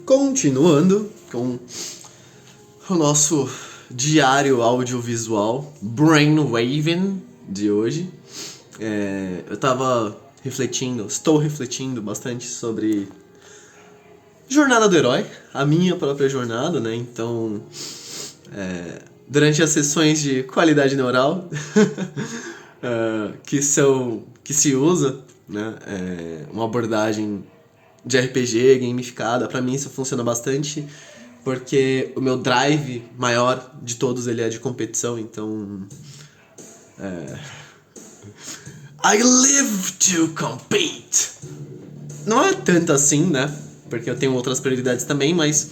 Continuando com o nosso diário audiovisual Brainwaving de hoje. Eu estou refletindo bastante sobre jornada do herói, a minha própria jornada, né? Então, durante as sessões de qualidade neural que se usa, né? Uma abordagem de RPG gamificada, pra mim isso funciona bastante, porque o meu drive maior de todos ele é de competição, então I live to compete. Não é tanto assim, né? Porque eu tenho outras prioridades também, mas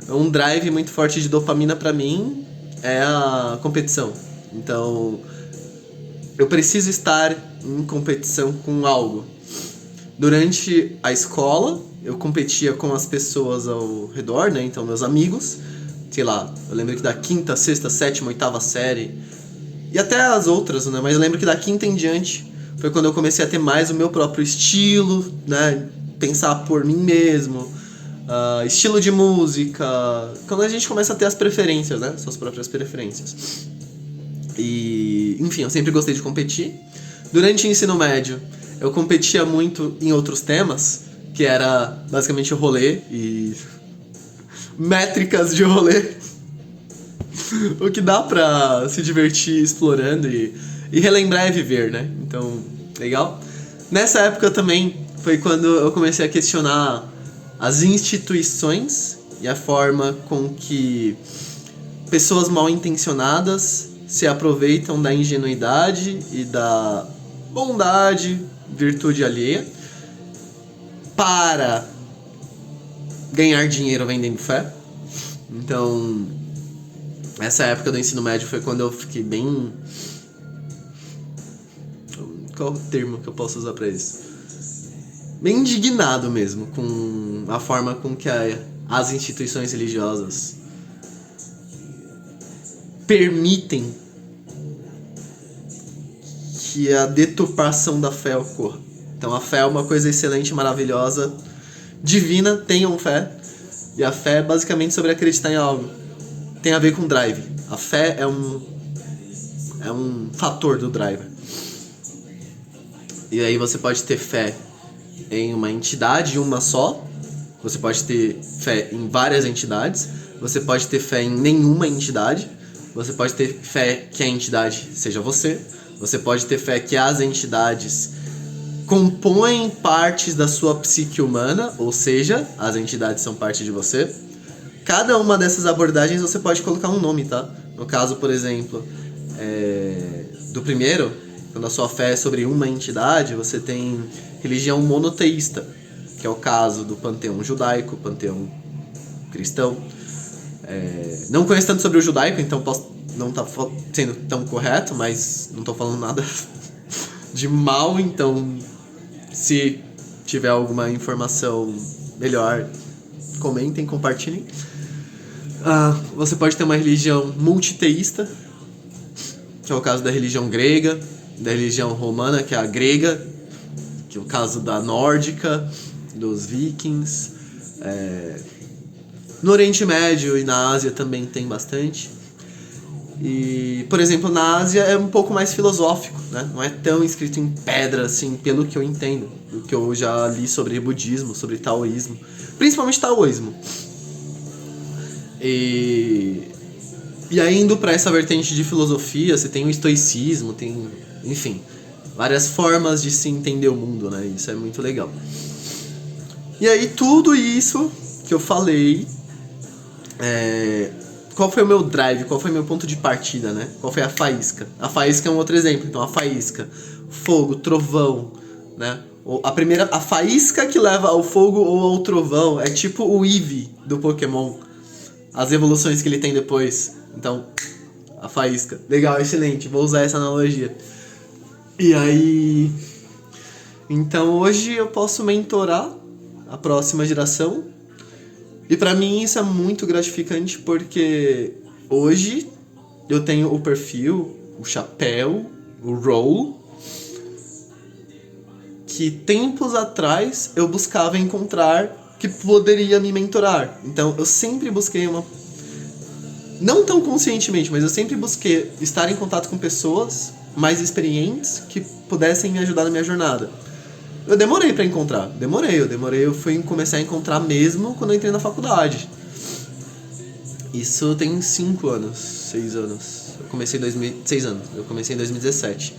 um drive muito forte de dopamina pra mim é a competição. Então, eu preciso estar em competição com algo. Durante a escola, eu competia com as pessoas ao redor, né? Então, meus amigos, sei lá, eu lembro que da 5ª, 6ª, 7ª, 8ª série, e até as outras, né? Mas eu lembro que da 5ª em diante foi quando eu comecei a ter mais o meu próprio estilo, né? Pensar por mim mesmo, estilo de música, quando a gente começa a ter as preferências, né? Suas próprias preferências. E, enfim, eu sempre gostei de competir. Durante o ensino médio, eu competia muito em outros temas, que era basicamente o rolê e métricas de rolê. O que dá pra se divertir explorando e relembrar é viver, né? Então, legal. Nessa época também foi quando eu comecei a questionar as instituições e a forma com que pessoas mal intencionadas se aproveitam da ingenuidade e da bondade, virtude alheia, para ganhar dinheiro vendendo fé. Então, essa época do ensino médio foi quando eu fiquei bem... Qual o termo que eu posso usar pra isso? Bem indignado mesmo com a forma com que as instituições religiosas permitem que a deturpação da fé ocorra. Então a fé é uma coisa excelente, maravilhosa, divina, tenham fé. E a fé é basicamente sobre acreditar em algo. Tem a ver com drive. A fé é um fator do driver. E aí você pode ter fé em uma entidade, uma só. Você pode ter fé em várias entidades. Você pode ter fé em nenhuma entidade. Você pode ter fé que a entidade seja você. Você pode ter fé que as entidades compõem partes da sua psique humana, ou seja, as entidades são parte de você. Cada uma dessas abordagens você pode colocar um nome, tá? No caso, por exemplo, do primeiro, quando a sua fé é sobre uma entidade, você tem religião monoteísta, que é o caso do panteão judaico, panteão cristão. Não conheço tanto sobre o judaico, então posso não estar sendo tão correto, mas não estou falando nada de mal, então se tiver alguma informação melhor, comentem, compartilhem. Você pode ter uma religião multiteísta, que é o caso da religião grega, da religião romana, que é a grega, que é o caso da nórdica, dos vikings. No Oriente Médio e na Ásia também tem bastante. E, por exemplo, na Ásia é um pouco mais filosófico, né? Não é tão escrito em pedra, assim, pelo que eu entendo. Do que eu já li sobre budismo, sobre taoísmo. Principalmente taoísmo. E aí, indo para essa vertente de filosofia, você tem o estoicismo, tem, enfim, várias formas de se entender o mundo, né? Isso é muito legal. E aí, tudo isso que eu falei... Qual foi o meu drive? Qual foi o meu ponto de partida, né? Qual foi a faísca? A faísca é um outro exemplo. Então, a faísca, fogo, trovão, né? A faísca que leva ao fogo ou ao trovão é tipo o Eevee do Pokémon. As evoluções que ele tem depois. Então, a faísca. Legal, excelente. Vou usar essa analogia. E aí... Então, hoje eu posso mentorar a próxima geração. E pra mim isso é muito gratificante porque hoje eu tenho o perfil, o chapéu, o role, que tempos atrás eu buscava encontrar que poderia me mentorar. Então eu sempre busquei não tão conscientemente, mas eu sempre busquei estar em contato com pessoas mais experientes que pudessem me ajudar na minha jornada. Eu demorei pra encontrar, eu fui começar a encontrar mesmo quando eu entrei na faculdade. Isso tem 6 anos. Eu comecei em 6 anos, eu comecei em 2017.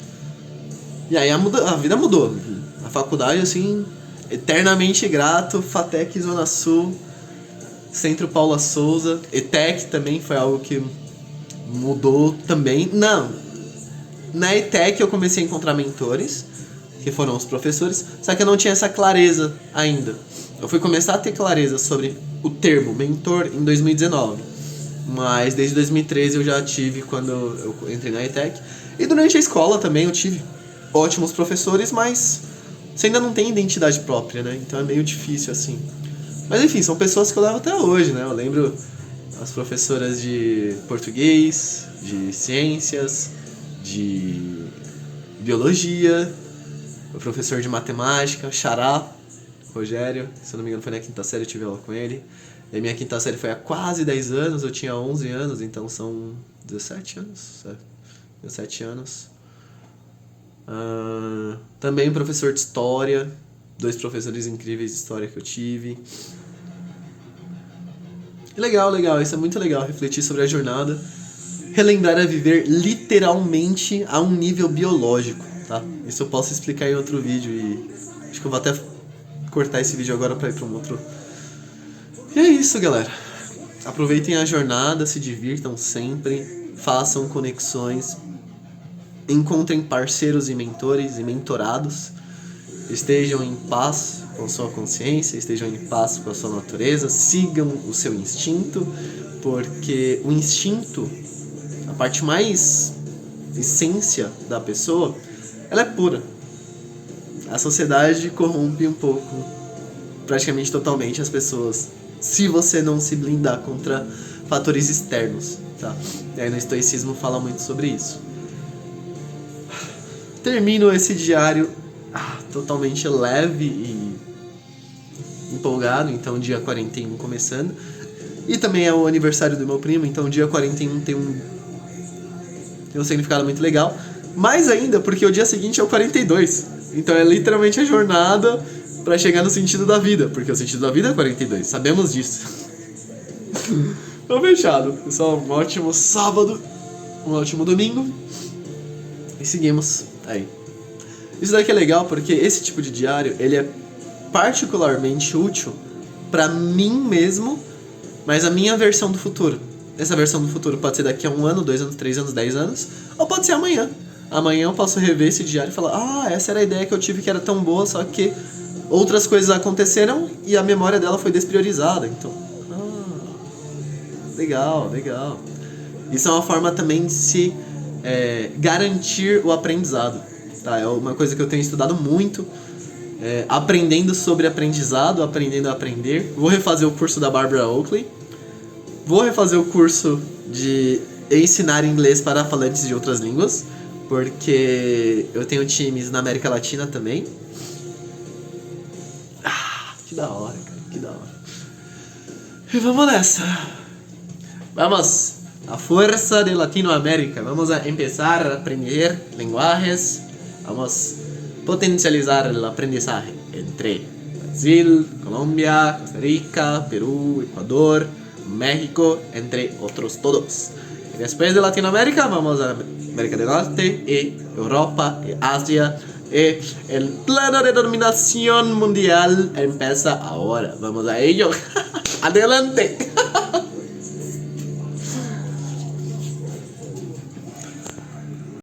E aí a vida mudou. A faculdade, assim, eternamente grato, FATEC Zona Sul, Centro Paula Souza, ETEC também foi algo que mudou também. Não, na ETEC eu comecei a encontrar mentores, que foram os professores, só que eu não tinha essa clareza ainda. Eu fui começar a ter clareza sobre o termo mentor em 2019, mas desde 2013 eu já tive quando eu entrei na ETEC. E durante a escola também eu tive ótimos professores, mas você ainda não tem identidade própria, né? Então é meio difícil assim. Mas enfim, são pessoas que eu levo até hoje, né? Eu lembro as professoras de português, de ciências, de biologia, o professor de matemática, Xará, Rogério, se eu não me engano foi na 5ª série, eu tive aula com ele. E a minha 5ª série foi há quase 10 anos, eu tinha 11 anos, então são 17 anos. 17 anos. Também professor de história, 2 professores incríveis de história que eu tive. Legal, isso é muito legal, refletir sobre a jornada. Relembrar a viver literalmente a um nível biológico, tá? Isso eu posso explicar em outro vídeo e acho que eu vou até cortar esse vídeo agora pra ir pra um outro. E é isso, galera. Aproveitem a jornada, se divirtam sempre, façam conexões, encontrem parceiros e mentores e mentorados, estejam em paz com sua consciência, estejam em paz com a sua natureza, sigam o seu instinto, porque o instinto, a parte mais essência da pessoa, ela é pura. A sociedade corrompe um pouco, praticamente totalmente, as pessoas, se você não se blindar contra fatores externos, tá? E aí no estoicismo fala muito sobre isso. Termino esse diário totalmente leve e empolgado, então dia 41 começando. E também é o aniversário do meu primo, então o dia 41 tem um significado muito legal. Mais ainda porque o dia seguinte é o 42. Então é literalmente a jornada pra chegar no sentido da vida, porque o sentido da vida é 42, sabemos disso. Tô fechado, pessoal, um ótimo sábado, um ótimo domingo. E seguimos aí. Isso daqui é legal porque esse tipo de diário, ele é particularmente útil pra mim mesmo, mas a minha versão do futuro. Essa versão do futuro pode ser daqui a 1 ano, 2 anos, 3 anos, 10 anos, ou pode ser amanhã. Amanhã eu posso rever esse diário e falar, essa era a ideia que eu tive que era tão boa, só que outras coisas aconteceram e a memória dela foi despriorizada. Então, legal. Isso é uma forma também de se garantir o aprendizado. Tá? É uma coisa que eu tenho estudado muito, aprendendo sobre aprendizado, aprendendo a aprender. Vou refazer o curso da Barbara Oakley. Vou refazer o curso de ensinar inglês para falantes de outras línguas, porque eu tenho times na América Latina também. Que da hora, cara, que da hora. E vamos nessa. Vamos, a força de Latinoamérica. Vamos a empezar a aprender lenguajes. Vamos potencializar el aprendizaje entre Brasil, Colombia, Costa Rica, Perú, Ecuador, México, entre otros todos. Y después de Latinoamérica vamos a América del Norte y Europa y Asia. Y el plano de dominación mundial empieza ahora. Vamos a ello. Adelante.